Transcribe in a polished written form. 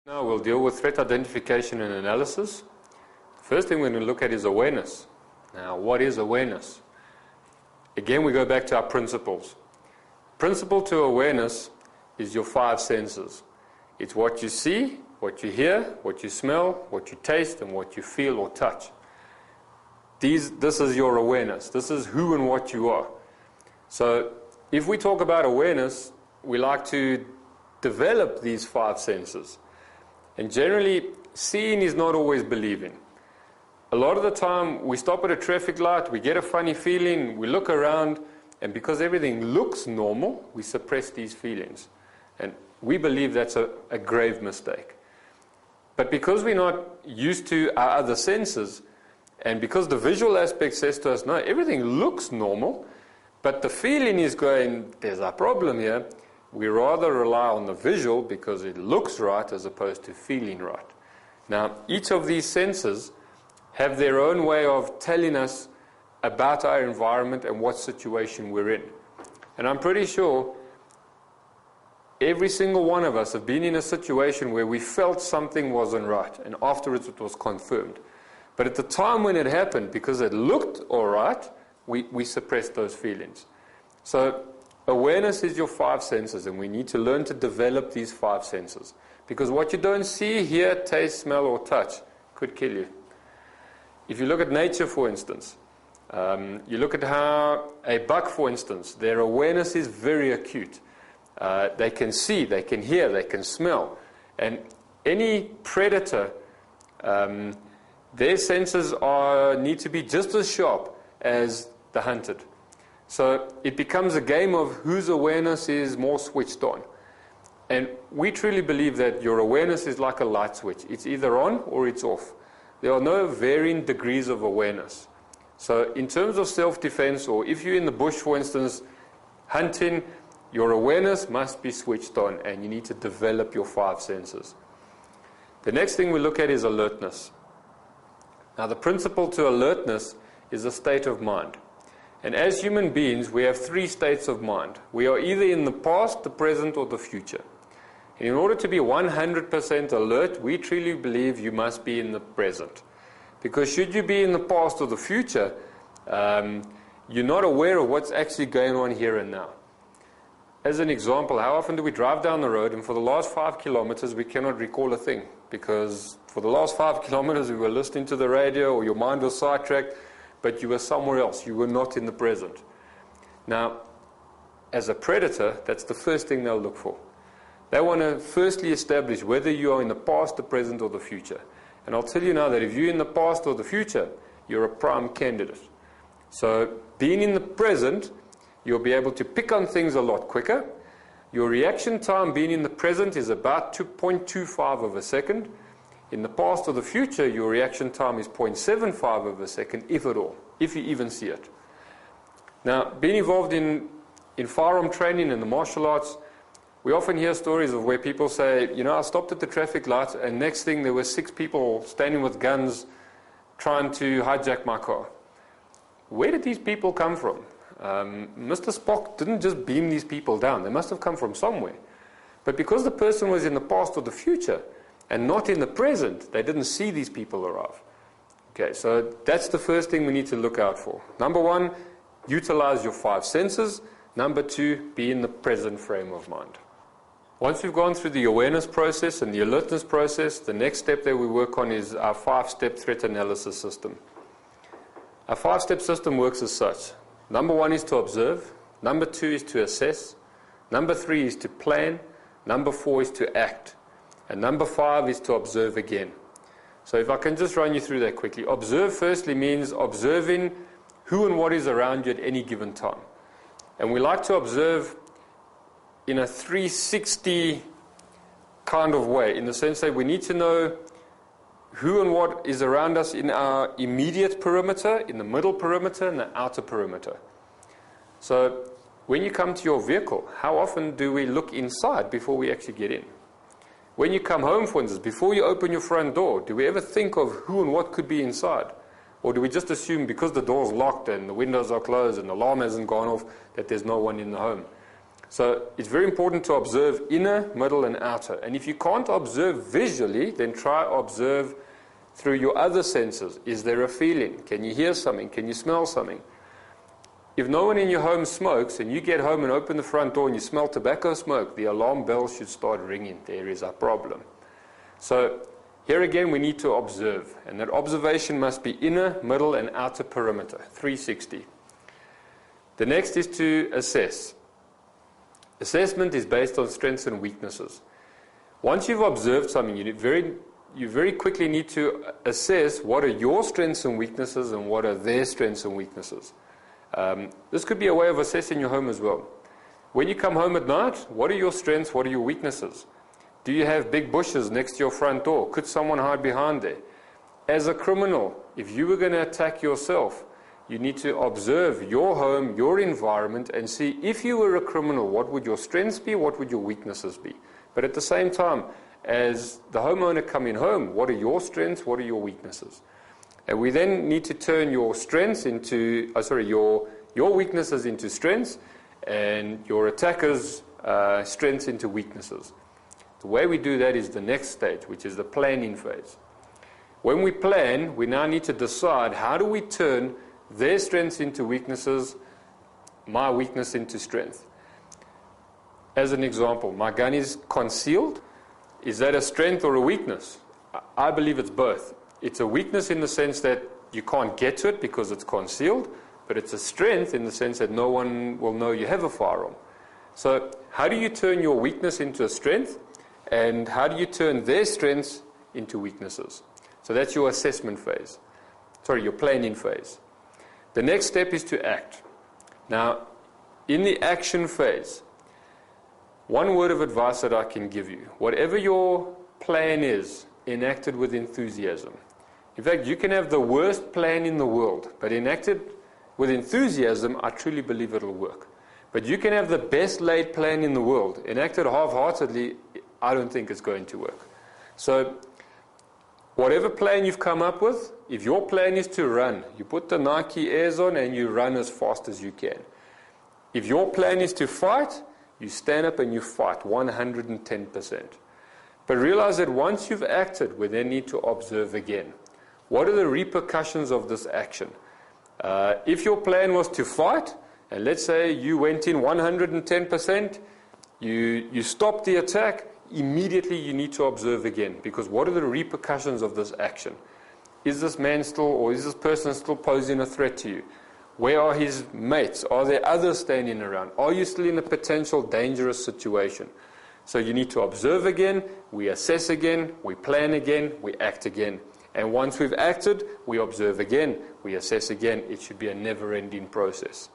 Now we'll deal with threat identification and analysis. First thing we're going to look at is awareness. Now, what is awareness? Again, we go back to our principles. Principle to awareness is your 5 senses. It's what you see, what you hear, what you smell, what you taste, and what you feel or touch. This is your awareness. This is who and what you are. So, if we talk about awareness, we like to develop these 5 senses. And generally, seeing is not always believing. A lot of the time, we stop at a traffic light, we get a funny feeling, we look around, and because everything looks normal, we suppress these feelings. And we believe that's a grave mistake. But because we're not used to our other senses, and because the visual aspect says to us, no, everything looks normal, but the feeling is going, there's a problem here, we rather rely on the visual because it looks right as opposed to feeling right. Now, each of these senses have their own way of telling us about our environment and what situation we're in. And I'm pretty sure every single one of us have been in a situation where we felt something wasn't right, and afterwards it was confirmed. But at the time when it happened, because it looked all right, we suppressed those feelings. So awareness is your 5 senses, and we need to learn to develop these 5 senses. Because what you don't see, hear, taste, smell, or touch could kill you. If you look at nature, for instance, you look at how a buck, for instance, their awareness is very acute. They can see, they can hear, they can smell. And any predator, their senses need to be just as sharp as the hunted. So it becomes a game of whose awareness is more switched on. And we truly believe that your awareness is like a light switch. It's either on or it's off. There are no varying degrees of awareness. So in terms of self-defense, or if you're in the bush, for instance, hunting, your awareness must be switched on, and you need to develop your 5 senses. The next thing we look at is alertness. Now, the principle to alertness is a state of mind. And as human beings, we have 3 states of mind. We are either in the past, the present, or the future. And in order to be 100% alert, we truly believe you must be in the present. Because should you be in the past or the future, you're not aware of what's actually going on here and now. As an example, how often do we drive down the road and for the last 5 kilometers we cannot recall a thing? Because for the last 5 kilometers we were listening to the radio, or your mind was sidetracked, but you were somewhere else. You were not in the present. Now, as a predator, that's the first thing they'll look for. They want to firstly establish whether you are in the past, the present, or the future. And I'll tell you now that if you're in the past or the future, you're a prime candidate. So being in the present, you'll be able to pick on things a lot quicker. Your reaction time being in the present is about 2.25 of a second. In the past or the future, your reaction time is 0.75 of a second, if at all, if you even see it. Now, being involved in firearm training and the martial arts, we often hear stories of where people say, you know, I stopped at the traffic light and next thing there were 6 people standing with guns trying to hijack my car. Where did these people come from? Mr. Spock didn't just beam these people down. They must have come from somewhere. But because the person was in the past or the future and not in the present, they didn't see these people arrive. Okay, so that's the first thing we need to look out for. Number 1, utilize your 5 senses. Number 2, be in the present frame of mind. Once we've gone through the awareness process and the alertness process, the next step that we work on is our 5-step threat analysis system. Our 5-step system works as such. Number 1 is to observe. Number 2 is to assess. Number 3 is to plan. Number 4 is to act. And number 5 is to observe again. So if I can just run you through that quickly. Observe firstly means observing who and what is around you at any given time. And we like to observe in a 360 kind of way, in the sense that we need to know who and what is around us in our immediate perimeter, in the middle perimeter, and the outer perimeter. So when you come to your vehicle, how often do we look inside before we actually get in? When you come home, for instance, before you open your front door, do we ever think of who and what could be inside? Or do we just assume because the door's locked and the windows are closed and the alarm hasn't gone off that there's no one in the home? So it's very important to observe inner, middle, and outer. And if you can't observe visually, then try observe through your other senses. Is there a feeling? Can you hear something? Can you smell something? If no one in your home smokes, and you get home and open the front door and you smell tobacco smoke, the alarm bell should start ringing. There is a problem. So here again, we need to observe. And that observation must be inner, middle, and outer perimeter, 360. The next is to assess. Assessment is based on strengths and weaknesses. Once you've observed something, you very quickly need to assess what are your strengths and weaknesses and what are their strengths and weaknesses. This could be a way of assessing your home as well. When you come home at night, what are your strengths, what are your weaknesses? Do you have big bushes next to your front door? Could someone hide behind there? As a criminal, if you were going to attack yourself, you need to observe your home, your environment, and see if you were a criminal, what would your strengths be, what would your weaknesses be? But at the same time, as the homeowner coming home, what are your strengths, what are your weaknesses? And we then need to turn your strengths into, your weaknesses into strengths, and your attacker's strengths into weaknesses. The way we do that is the next stage, which is the planning phase. When we plan, we now need to decide how do we turn their strengths into weaknesses, my weakness into strength. As an example, my gun is concealed. Is that a strength or a weakness? I believe it's both. It's a weakness in the sense that you can't get to it because it's concealed, but it's a strength in the sense that no one will know you have a firearm. So how do you turn your weakness into a strength, and how do you turn their strengths into weaknesses? So that's your assessment phase. Your planning phase. The next step is to act. Now, in the action phase, one word of advice that I can give you: whatever your plan is, enact it with enthusiasm. In fact, you can have the worst plan in the world, but enacted with enthusiasm, I truly believe it'll work. But you can have the best laid plan in the world, enacted half-heartedly, I don't think it's going to work. So whatever plan you've come up with, if your plan is to run, you put the Nike Airs on and you run as fast as you can. If your plan is to fight, you stand up and you fight 110%. But realize that once you've acted, we then need to observe again. What are the repercussions of this action? If your plan was to fight, and let's say you went in 110%, you stopped the attack, immediately you need to observe again, because what are the repercussions of this action? Is this man still, or is this person still posing a threat to you? Where are his mates? Are there others standing around? Are you still in a potential dangerous situation? So you need to observe again, we assess again, we plan again, we act again. And once we've acted, we observe again, we assess again. It should be a never-ending process.